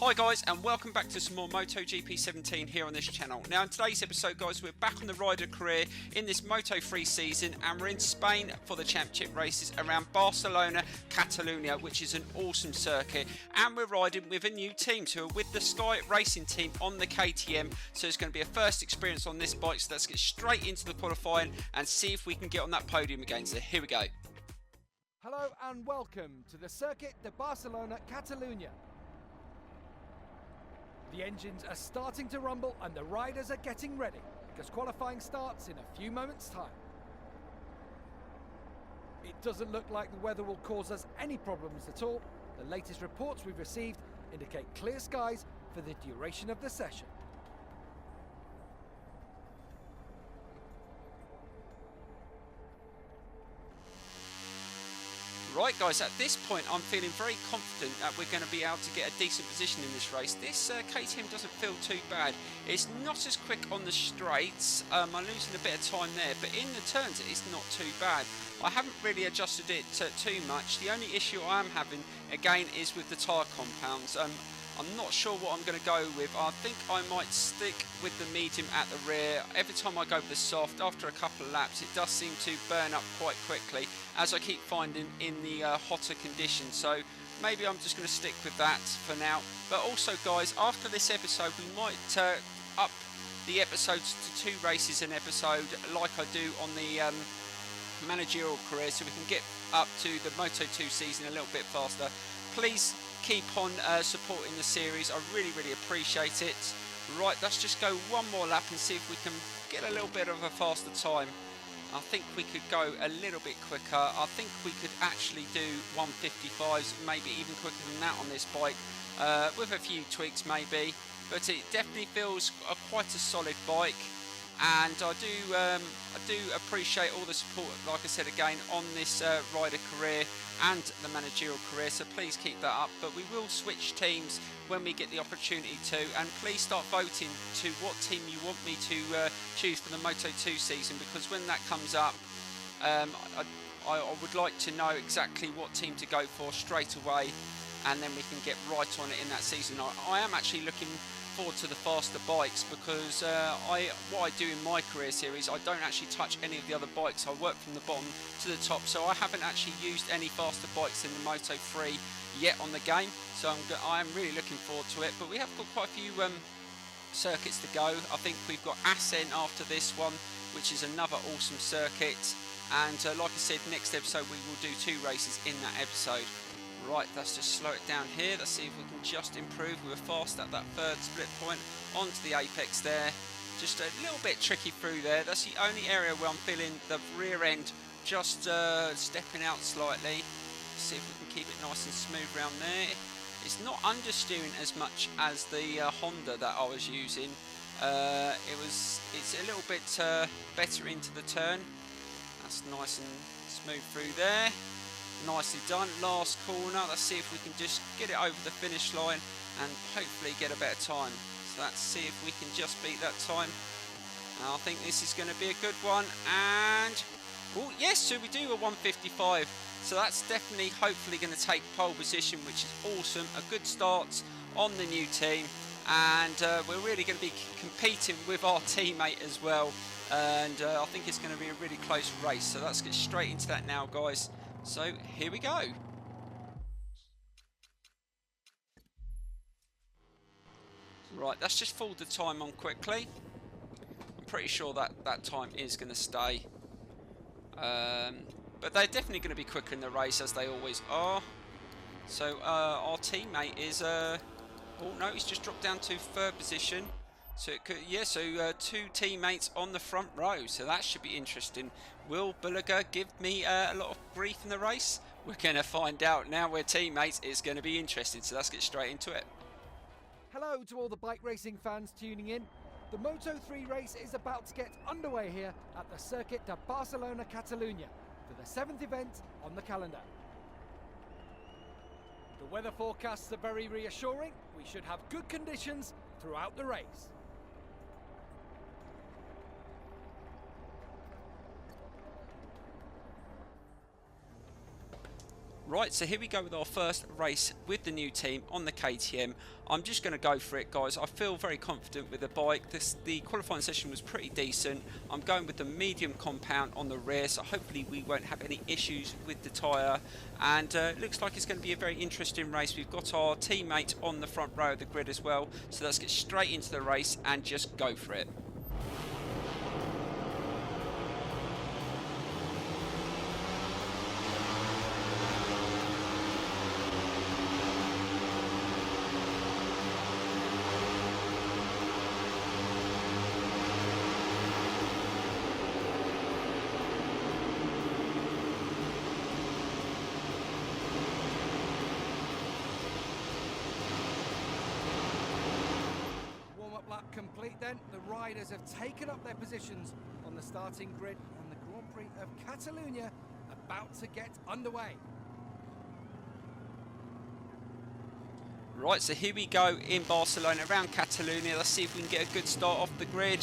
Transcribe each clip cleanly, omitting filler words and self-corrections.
Hi guys, and welcome back to some more MotoGP 17 here on this channel. Now in today's episode guys, we're back on the rider career in this Moto3 season, and we're in Spain for the championship races around Barcelona, Catalonia, which is an awesome circuit, and we're riding with a new team. So we're with the Sky Racing team on the KTM, so it's going to be a first experience on this bike, so let's get straight into the qualifying and see if we can get on that podium again. So here we go. Hello and welcome to the Circuit de Barcelona, Catalonia. The engines are starting to rumble and the riders are getting ready, because qualifying starts in a few moments' time. It doesn't look like the weather will cause us any problems at all. The latest reports we've received indicate clear skies for the duration of the session. Right guys, at this point I'm feeling very confident that we're going to be able to get a decent position in this race. This KTM doesn't feel too bad. It's not as quick on the straights, I'm losing a bit of time there, but in the turns it's not too bad. I haven't really adjusted it too much. The only issue I am having again is with the tyre compounds. I'm not sure what I'm going to go with. I think I might stick with the medium at the rear. Every time I go with the soft, after a couple of laps, it does seem to burn up quite quickly, as I keep finding in the hotter conditions. So maybe I'm just going to stick with that for now. But also guys, after this episode, we might up the episodes to 2 races an episode, like I do on the managerial career, so we can get up to the Moto2 season a little bit faster. Please keep on supporting the series, I really appreciate it. Right, let's just go one more lap and see if we can get a little bit of a faster time. I think we could go a little bit quicker. I think we could actually do 155s, maybe even quicker than that on this bike, with a few tweaks maybe, but it definitely feels quite a solid bike. And I do appreciate all the support, like I said again, on this rider career and the managerial career, so please keep that up. But we will switch teams when we get the opportunity to, and please start voting to what team you want me to choose for the Moto2 season, because when that comes up, I would like to know exactly what team to go for straight away, and then we can get right on it in that season. I am actually looking forward to the faster bikes, because what I do in my career series, I don't actually touch any of the other bikes. I work from the bottom to the top, so I haven't actually used any faster bikes in the Moto3 yet on the game, so I am really looking forward to it. But we have got quite a few circuits to go. I think we've got Assen after this one, which is another awesome circuit, and like I said, next episode we will do 2 races in that episode. Right, let's just slow it down here. Let's see if we can just improve. We were fast at that 3rd split point onto the apex there. Just a little bit tricky through there. That's the only area where I'm feeling the rear end just stepping out slightly. Let's see if we can keep it nice and smooth around there. It's not understeering as much as the Honda that I was using. It's a little bit better into the turn. That's nice and smooth through there. Nicely done. Last corner, let's see if we can just get it over the finish line and hopefully get a better time. So let's see if we can just beat that time. I think this is going to be a good one, and oh yes, so we do a 155, so that's definitely hopefully going to take pole position, which is awesome. A good start on the new team, and we're really going to be competing with our teammate as well, and I think it's going to be a really close race. So let's get straight into that now guys. So here we go. Right, let's just forward the time on quickly. I'm pretty sure that time is going to stay. But they're definitely going to be quicker in the race, as they always are. So our teammate is... oh no, he's just dropped down to 3rd position. So it could, yeah, so 2 teammates on the front row, so that should be interesting. Will Bulliger give me a lot of grief in the race? We're going to find out now. We're teammates. It's going to be interesting, so let's get straight into it. Hello to all the bike racing fans tuning in. The Moto3 race is about to get underway here at the Circuit de Barcelona, Catalonia, for the 7th event on the calendar. The weather forecasts are very reassuring. We should have good conditions throughout the race. Right, so here we go with our first race with the new team on the KTM. I'm just going to go for it, guys. I feel very confident with the bike. The qualifying session was pretty decent. I'm going with the medium compound on the rear, so hopefully we won't have any issues with the tyre. And it looks like it's going to be a very interesting race. We've got our teammate on the front row of the grid as well. So let's get straight into the race and just go for it. Lap complete then. The riders have taken up their positions on the starting grid and the Grand Prix of Catalonia about to get underway. Right, so here we go in Barcelona around Catalonia. Let's see if we can get a good start off the grid.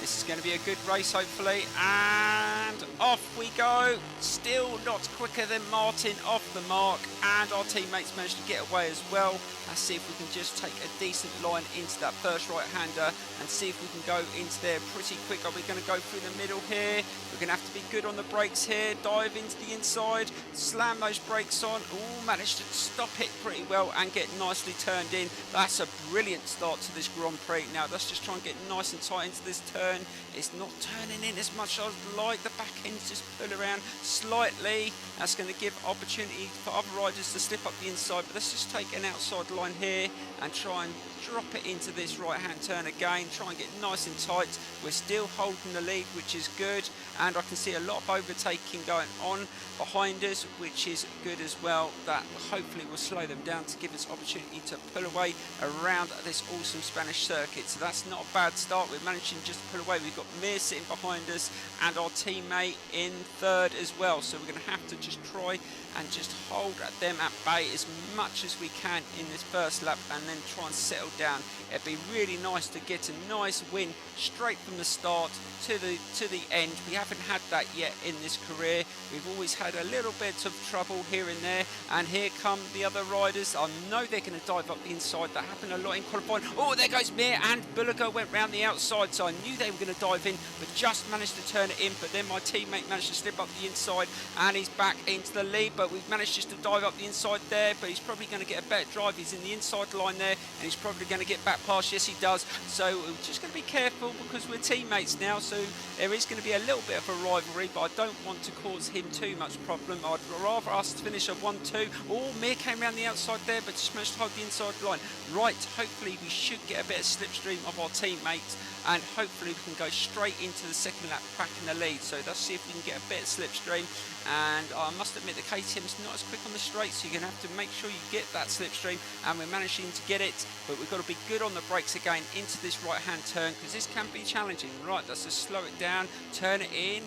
This is going to be a good race, hopefully. And off we go. Still not quicker than Martin off the mark. And our teammates managed to get away as well. Let's see if we can just take a decent line into that first right-hander and see if we can go into there pretty quick. Are we going to go through the middle here? We're going to have to be good on the brakes here. Dive into the inside. Slam those brakes on. Ooh, managed to stop it pretty well and get nicely turned in. That's a brilliant start to this Grand Prix. Now let's just try and get nice and tight into this turn. It's not turning in as much as I'd like. The back end just pull around slightly. That's going to give opportunity for other riders to slip up the inside, but let's just take an outside line here and try and drop it into this right hand turn again. Try and get nice and tight. We're still holding the lead, which is good, and I can see a lot of overtaking going on behind us, which is good as well. That hopefully will slow them down to give us opportunity to pull away around this awesome Spanish circuit. So that's not a bad start. We're managing just to pull away. We've got Mir sitting behind us and our teammate in third as well, so we're going to have to just try and just hold at them at bay as much as we can in this first lap and then try and settle down. It'd be really nice to get a nice win straight from the start to the end. We haven't had that yet in this career. We've always had a little bit of trouble here and there, and here come the other riders. I know they're going to dive up the inside. That happened a lot in qualifying. Oh, there goes Mir, and Bulliger went round the outside, so I knew they were going to dive in, but just managed to turn it in. But then my teammate managed to slip up the inside, and he's back into the lead. But we've managed just to dive up the inside there, but he's probably going to get a better drive. He's in the inside line there, and he's probably going to get back past. Yes, he does. So we're just going to be careful because we're teammates now, so there is going to be a little bit of a rivalry, but I don't want to cause him too much problem. I'd rather us finish a 1-2. Oh, Mir came around the outside there, but just managed to hold the inside line. Right, hopefully we should get a bit of slipstream of our teammates, and hopefully we can go straight into the second lap cracking the lead. So let's see if we can get a bit of slipstream. And I must admit the KTM's not as quick on the straight, so you're going to have to make sure you get that slipstream, and we're managing to get it, but we've got to be good on the brakes again into this right hand turn because this can be challenging. Right, let's just slow it down, turn it in.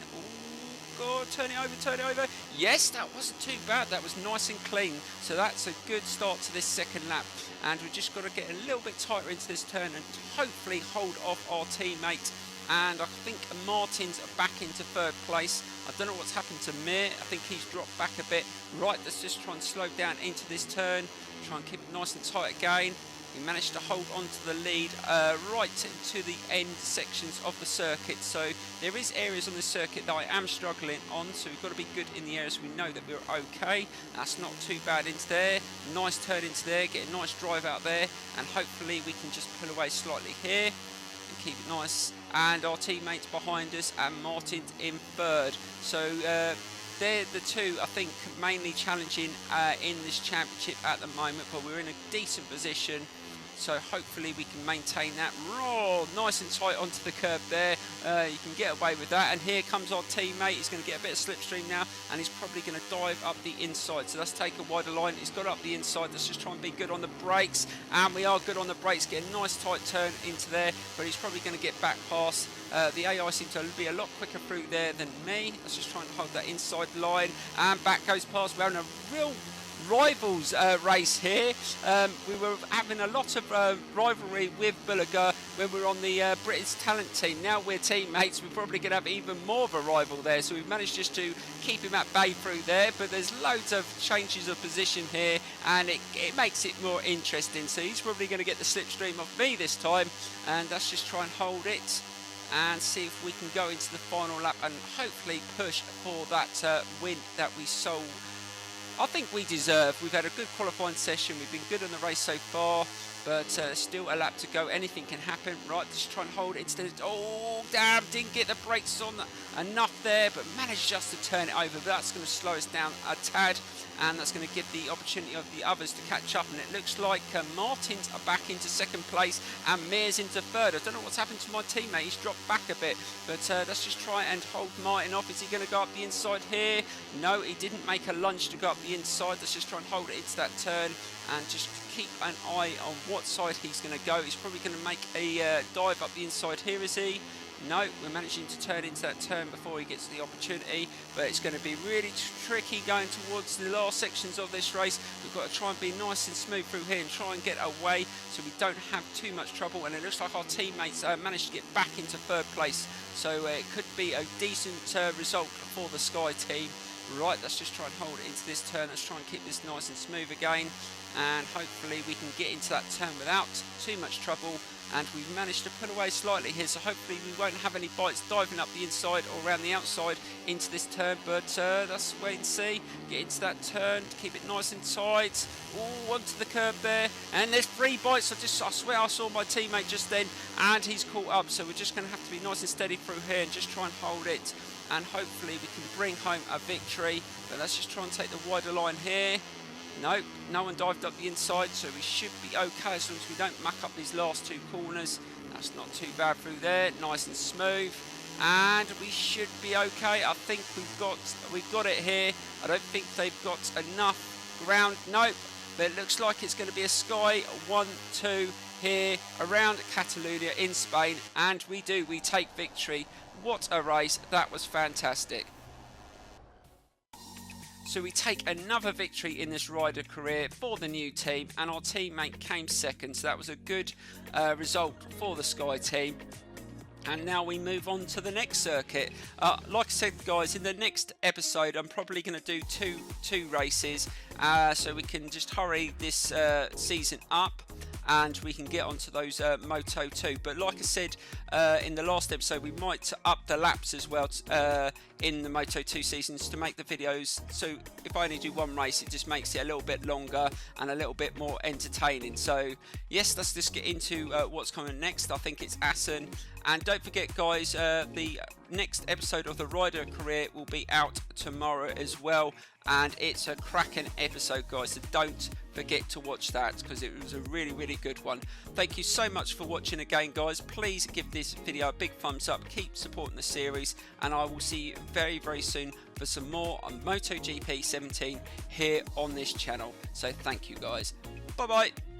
God, turn it over, turn it over. Yes, that wasn't too bad. That was nice and clean. So that's a good start to this second lap. And we've just got to get a little bit tighter into this turn and hopefully hold off our teammate. And I think Martin's back into third place. I don't know what's happened to Mir. I think he's dropped back a bit. Right, let's just try and slow down into this turn. Try and keep it nice and tight again. We managed to hold on to the lead right to the end sections of the circuit. So there is areas on the circuit that I am struggling on. So we've got to be good in the areas we know that we're okay. That's not too bad into there. Nice turn into there. Get a nice drive out there. And hopefully we can just pull away slightly here and keep it nice. And our teammates behind us and Martin's in third. So they're the two, I think, mainly challenging in this championship at the moment. But we're in a decent position. So hopefully we can maintain that. Oh, nice and tight onto the curb there. You can get away with that. And here comes our teammate. He's going to get a bit of slipstream now, and he's probably going to dive up the inside. So let's take a wider line. He's got up the inside. Let's just try and be good on the brakes. And we are good on the brakes. Get a nice tight turn into there, but he's probably going to get back past. The AI seems to be a lot quicker through there than me. Let's just try and hold that inside line. And back goes past. We're on a real rivals race here. We were having a lot of rivalry with Bulliger when we were on the British talent team. Now we're teammates, we're probably going to have even more of a rival there, so we've managed just to keep him at bay through there, but there's loads of changes of position here, and it makes it more interesting. So he's probably going to get the slipstream off me this time, and let's just try and hold it and see if we can go into the final lap and hopefully push for that win that we I think we deserve. We've had a good qualifying session, we've been good on the race so far, but still a lap to go. Anything can happen. Right, just try and hold it instead of, oh damn, didn't get the brakes on enough there, but managed just to turn it over. But that's going to slow us down a tad, and that's going to give the opportunity of the others to catch up. And it looks like Martin's are back into second place and Mears into third. I don't know what's happened to my teammate, he's dropped back a bit, but let's just try and hold Martin off. Is he going to go up the inside here? No, he didn't make a lunge to go up the inside. Let's just try and hold it into that turn and just keep an eye on what side he's going to go. He's probably going to make a dive up the inside here, is he? No, we're managing to turn into that turn before he gets the opportunity, but it's going to be really tricky going towards the last sections of this race. We've got to try and be nice and smooth through here and try and get away so we don't have too much trouble, and it looks like our teammates managed to get back into third place, so it could be a decent result for the Sky team. Right, let's just try and hold it into this turn. Let's try and keep this nice and smooth again, and hopefully we can get into that turn without too much trouble. And we've managed to pull away slightly here, so hopefully we won't have any bites diving up the inside or around the outside into this turn, but let's wait and see. Get into that turn, keep it nice and tight. Oh, onto the curb there, and there's 3 bites. I swear I saw my teammate just then, and he's caught up, so we're just going to have to be nice and steady through here and just try and hold it, and hopefully we can bring home a victory. But let's just try and take the wider line here. Nope, no one dived up the inside, so we should be okay as long as we don't muck up these last 2 corners. That's not too bad through there, nice and smooth, and we should be okay. I think we've got it here. I don't think they've got enough ground. Nope, but it looks like it's going to be a Sky 1-2 here around Catalonia in Spain, and we take victory. What a race, that was fantastic. So we take another victory in this rider career for the new team, and our teammate came second, so that was a good result for the Sky team. And now we move on to the next circuit. Like I said, guys, in the next episode I'm probably going to do two races, so we can just hurry this season up and we can get onto those Moto 2. But like I said in the last episode, we might up the laps as well in the Moto 2 seasons to make the videos, so if I only do one race it just makes it a little bit longer and a little bit more entertaining. So yes, let's just get into what's coming next. I think it's Assen, and don't forget guys, the next episode of the Rider Career will be out tomorrow as well, and it's a cracking episode guys, so don't forget to watch that because it was a really good one. Thank you so much for watching again guys. Please give this video a big thumbs up, keep supporting the series, and I will see you very soon for some more on MotoGP 17 here on this channel. So thank you guys, bye bye.